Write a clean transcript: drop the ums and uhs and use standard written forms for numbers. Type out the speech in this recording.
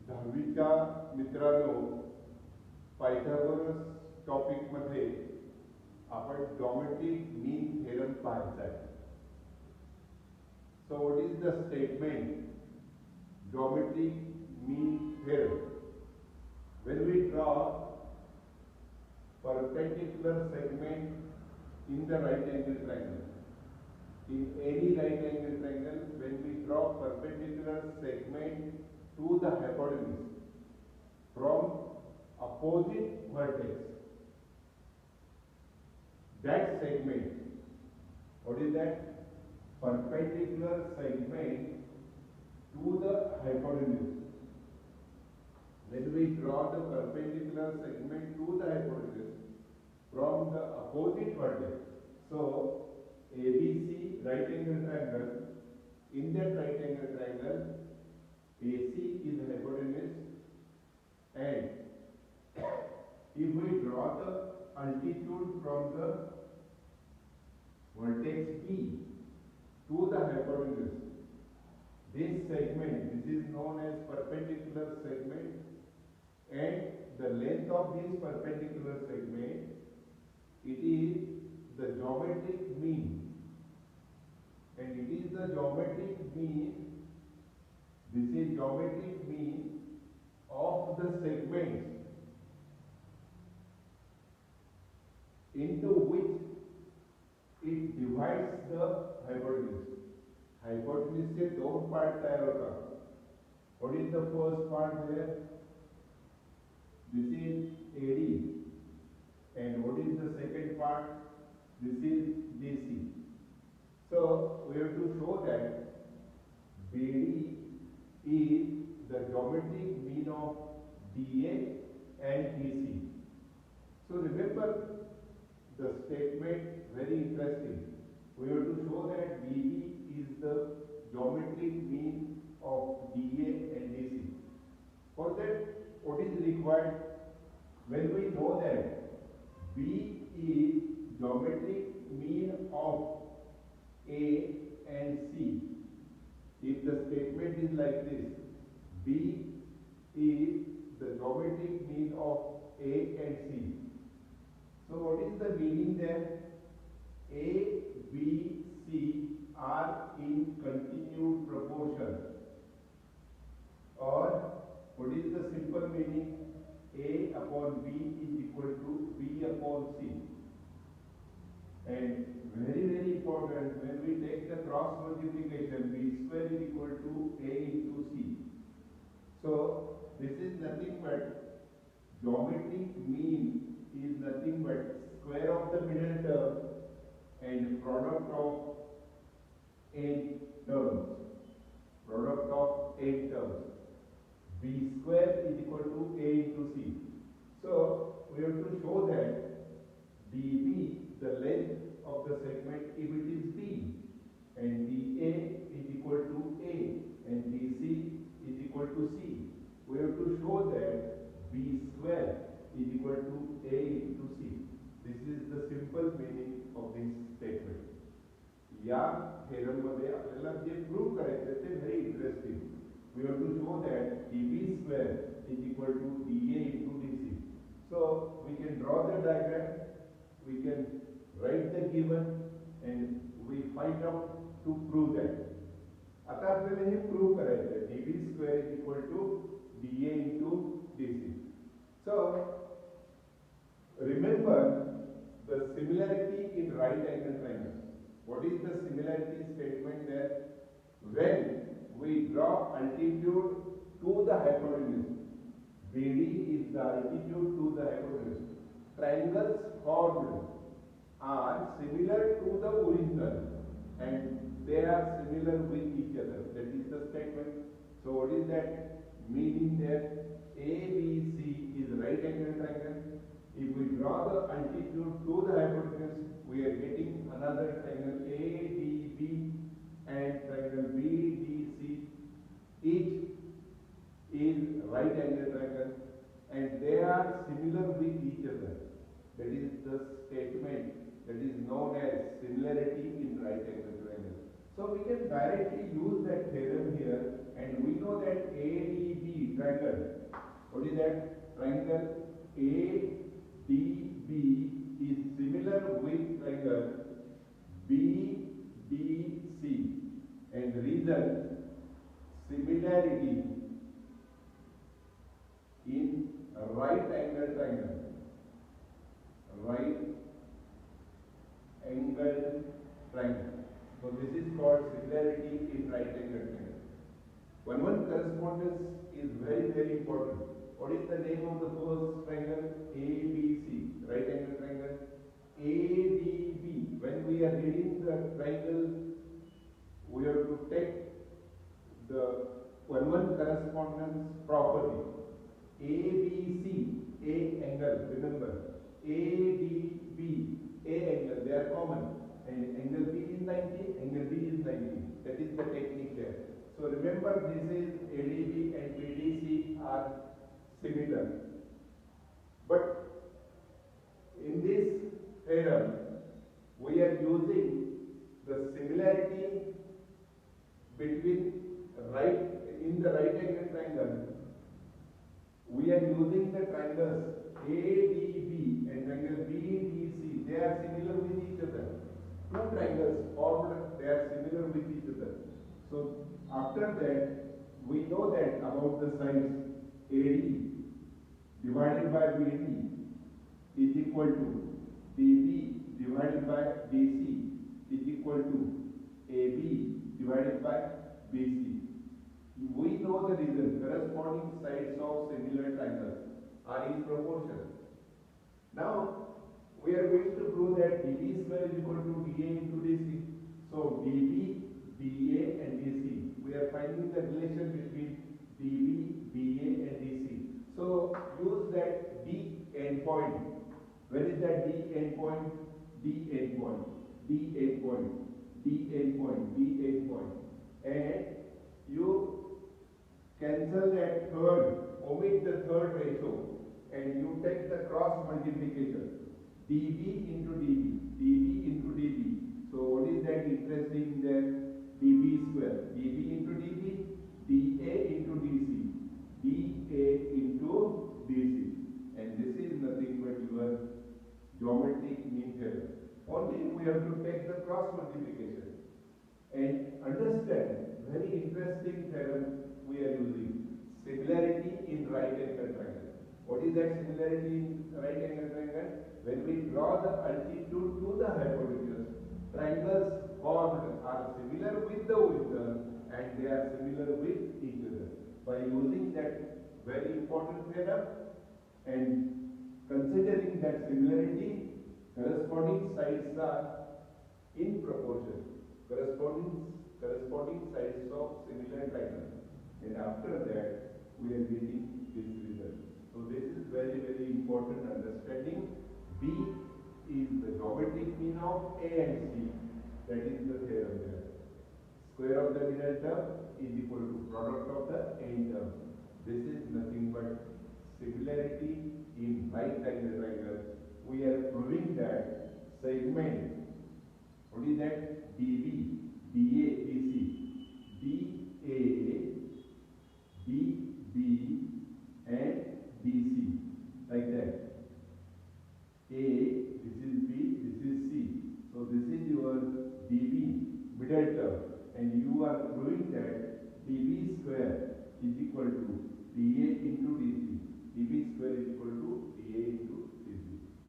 10वीच्या मित्रांनो, Pythagoras topic मध्ये आपण जॉमेट्रिक मीन थेरम पाहायचा आहे. So what is the statement geometric mean theorem? when we draw perpendicular segment in the right angle triangle, in any right angle triangle, when we draw perpendicular segment to the hypotenuse from opposite vertex, that segment, what is that? Perpendicular segment to the hypotenuse. When we draw the perpendicular segment to the hypotenuse from the opposite vertex, so ABC right angle triangle, in that right angle triangle, AC is hypotenuse, and if we draw the altitude from the vertex P to the hypotenuse, this segment, this is known as perpendicular segment, and the length of this perpendicular segment, it is the geometric mean, and it is the geometric mean, this is geometric mean of the segments into which it divides the hypotenuse. Hypotenuse से दोन part तयार होता. What is the first part there? This is AD, and what is the second part? This is DC. So we have to show that BD is the geometric mean of DA and DC. So remember the statement, very interesting. We have to show that BD is the geometric mean of DA and DC. For that, what is required? When we know that B is geometric mean of A and C, if the statement is like this, B is the geometric mean of A and C. So what is the meaning there? A, B, C are in continued proportion, or what is the simple meaning? A upon B is equal to B upon C. And very important, when we take the cross multiplication, B square is equal to A into C. So this is nothing but geometric mean is nothing but square of the middle term and product of n terms. Product of n terms. B square is equal to A into C. So we have to show that DB, the length of the segment, if it is B, and DA is equal to A, and DC is equal to C. We have to show that B square is equal to A into C. This is the simple meaning of this statement. या theorem मध्ये आपल्याला जे prove करायचं ते very interesting. We have to show that dB square is equal to dA into dC. So we can draw the diagram, we can write the given, and we find out to prove that. आता आपल्याला हे prove करायचं आहे dB square is equal to dA into dC. So remember the similarity in right angle triangle. What is the similarity statement there? When we draw altitude to the hypotenuse, BD is the altitude to the hypotenuse. Triangles formed are similar to the original, and they are similar with each other. That is the statement. So what is that meaning there? ABC is right angle triangle. If we draw the altitude to the hypotenuse, we are getting another triangle ADB and triangle BDC. Each is right angle triangle, and they are similar with each other. That is the statement that is known as similarity in right angle triangle. So we can directly use that theorem here, and we know that ADB triangle that? Triangle ADB is similar with triangle BDC, and result similarity in right angle triangle. Right angle triangle. So this is called similarity in right angle triangle. One correspondence is very important. What is the name of the first triangle? ABC, right angle triangle. ADB. When we are reading the triangle, we have to take the one correspondence properly. ABC, A angle, remember. ADB, A angle, they are common. And angle B is 90, angle B is 90. That is the technique there. So remember, this is ADB and BDC are similar. But in this theorem, we are using the similarity between in the right angle triangle. We are using the triangles ADB and triangle BDC. They are similar with each other. Two triangles formed, they are similar with each other. So after that, we know that about the sides AD divided by BD is equal to DB divided by DC is equal to AB divided by BC. We know the reason. Corresponding sides of similar triangles are in proportion. Now we are going to prove that DB square is equal to DA into DC. So DB, DA and DC. We are finding the relation between DB, DA and DC. So use that D endpoint. Where is that D endpoint? D endpoint, D endpoint, D endpoint, D endpoint. And you cancel that third, omit the third ratio, and you take the cross multiplication. dB into dB, dB into dB. So what is that interesting there? dB square, dB into dB, dA into DC, dA into DC. And this is nothing but your geometric mean theorem. Only we have to take the cross multiplication and understand very interesting theorem we are using. Similarity in right angle triangle. What is that similarity in right angle triangle? When we draw the altitude to the hypotenuse, triangles formed are similar with the original and they are similar with each other. By using that very important theorem and considering that similarity, corresponding sides are in proportion. Corresponding sides of similar triangle. And after that, we are getting this result. So this is very important understanding. B is the geometric mean of A and C. That is the theorem there. Square of the middle term is equal to product of the end term. This is nothing but similarity in right angle triangle. We are proving that segment, what is that? DB, DA, DC, DA, DB and DC, like that. A, this is B, this is C. So this is your DB, middle term, and you are proving that DB square is equal to